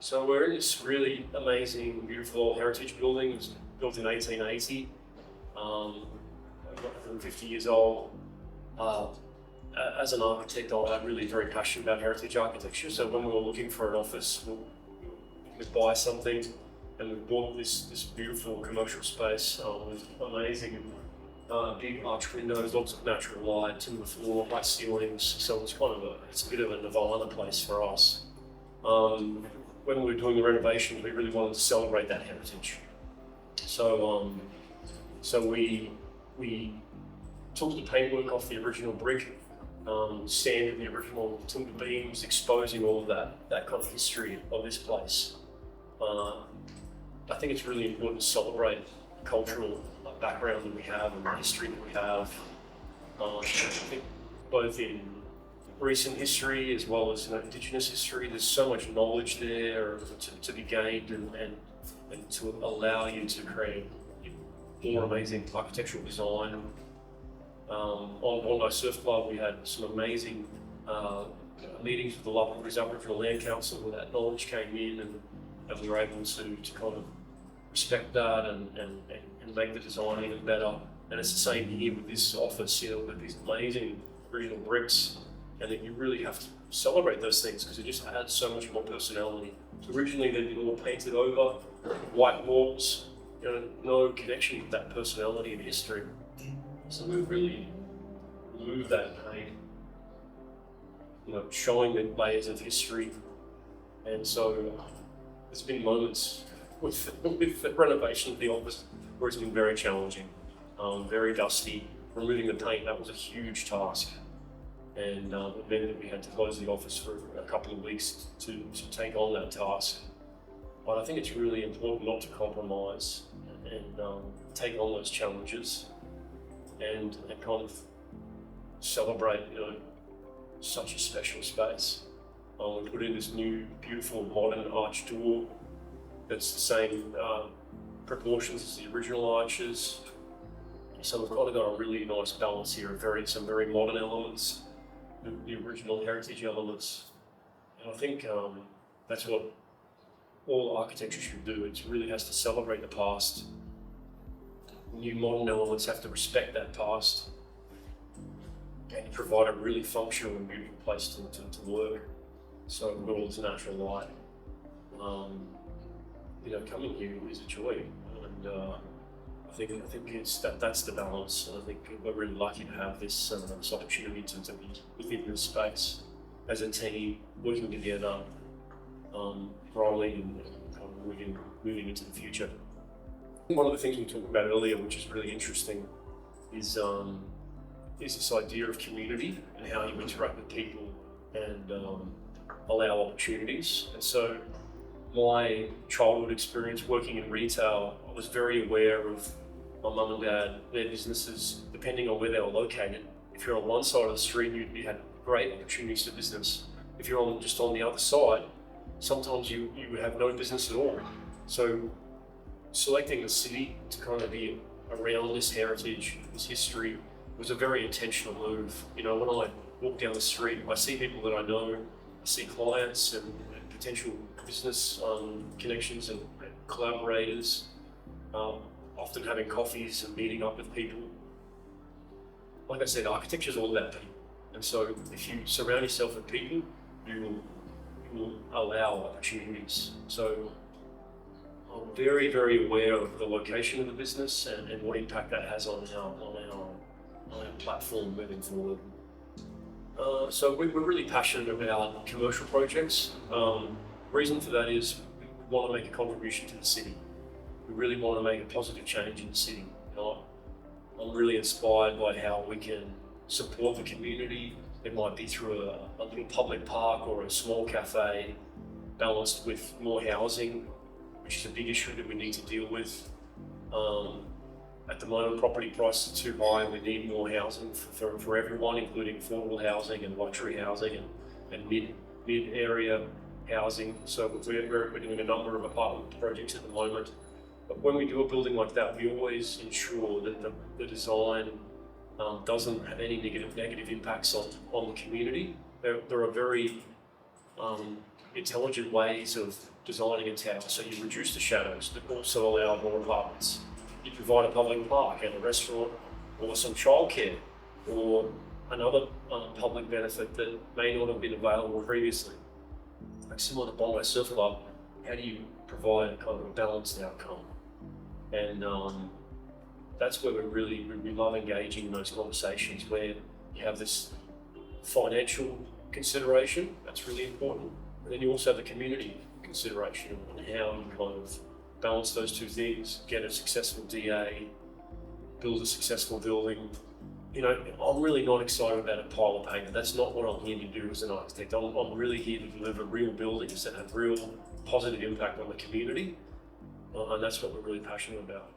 So we're in this really amazing, beautiful heritage building. It was built in 1880, 150 years old. Uh, as an architect, I'm really very passionate about heritage architecture. So when we were looking for an office, we buy something, and we bought this beautiful commercial space. With amazing big arch windows, lots of natural light, timber floor, high ceilings. So it's it's a bit of a nirvana place for us. When we were doing the renovation, we really wanted to celebrate that heritage. So we took the paintwork off the original brick, sanded the original timber beams, exposing all of that kind of history of this place. I think it's really important to celebrate the cultural background that we have and the history that we have. I think both in recent history as well as Indigenous history, there's so much knowledge there to be gained and to allow you to create more amazing architectural design. On my surf club, we had some amazing meetings with the Lockhart-Krause Aboriginal Land Council where that knowledge came in, and we were able to kind of respect that and make the design even better. And it's the same here with this office, with these amazing original bricks, and that you really have to celebrate those things because it just adds so much more personality. So originally they'd be all painted over, white walls, no connection with that personality and history. So we really remove that paint, showing the layers of history. And so there's been moments with the renovation of the office where it's been very challenging, very dusty. Removing the paint, that was a huge task. And it meant that we had to close the office for a couple of weeks to take on that task. But I think it's really important not to compromise and take on those challenges and kind of celebrate, such a special space. We put in this new, beautiful, modern arch door that's the same proportions as the original arches. So we've kind of got a really nice balance here of some very modern elements, the original heritage elements. And I think that's what all architecture should do. It really has to celebrate the past. New modern elements have to respect that past and provide a really functional and beautiful place to work. So with all this natural light, coming here is a joy, and I think that's the balance. And I think we're really lucky to have this opportunity to be within this space as a team, working together, growing and kind of moving into the future. One of the things we talked about earlier, which is really interesting, is this idea of community and how you interact with people and allow opportunities. And so my childhood experience working in retail, I was very aware of my mum and dad, their businesses, depending on where they were located. If you're on one side of the street, you had great opportunities for business. If you're just on the other side, sometimes you have no business at all. So selecting the city to kind of be around this heritage, this history, was a very intentional move. When I walk down the street, I see people that I know, I see clients and potential business connections and collaborators, often having coffees and meeting up with people. Like I said, architecture is all about people. And so if you surround yourself with people, you will allow opportunities. So I'm very, very aware of the location of the business and what impact that has on our platform moving forward. So we're really passionate about commercial projects. Reason for that is we want to make a contribution to the city. We really want to make a positive change in the city. I'm really inspired by how we can support the community. It might be through a little public park or a small cafe, balanced with more housing, which is a big issue that we need to deal with. At the moment, property prices are too high, and we need more housing for everyone, including affordable housing and luxury housing and mid-area housing. So we're doing a number of apartment projects at the moment. But when we do a building like that, we always ensure that the design doesn't have any negative impacts on the community. There are very intelligent ways of designing a tower so you reduce the shadows, but also allow more apartments. You provide a public park and a restaurant, or some childcare, or another public benefit that may not have been available previously. Like similar to Bondi Surf Club, how do you provide kind of a balanced outcome? And that's where we love engaging in those conversations where you have this financial consideration, that's really important. And then you also have the community consideration and how you kind of balance those two things, get a successful DA, build a successful building. You know, I'm really not excited about a pile of paper. That's not what I'm here to do as an architect. I'm really here to deliver real buildings that have real positive impact on the community. And that's what we're really passionate about.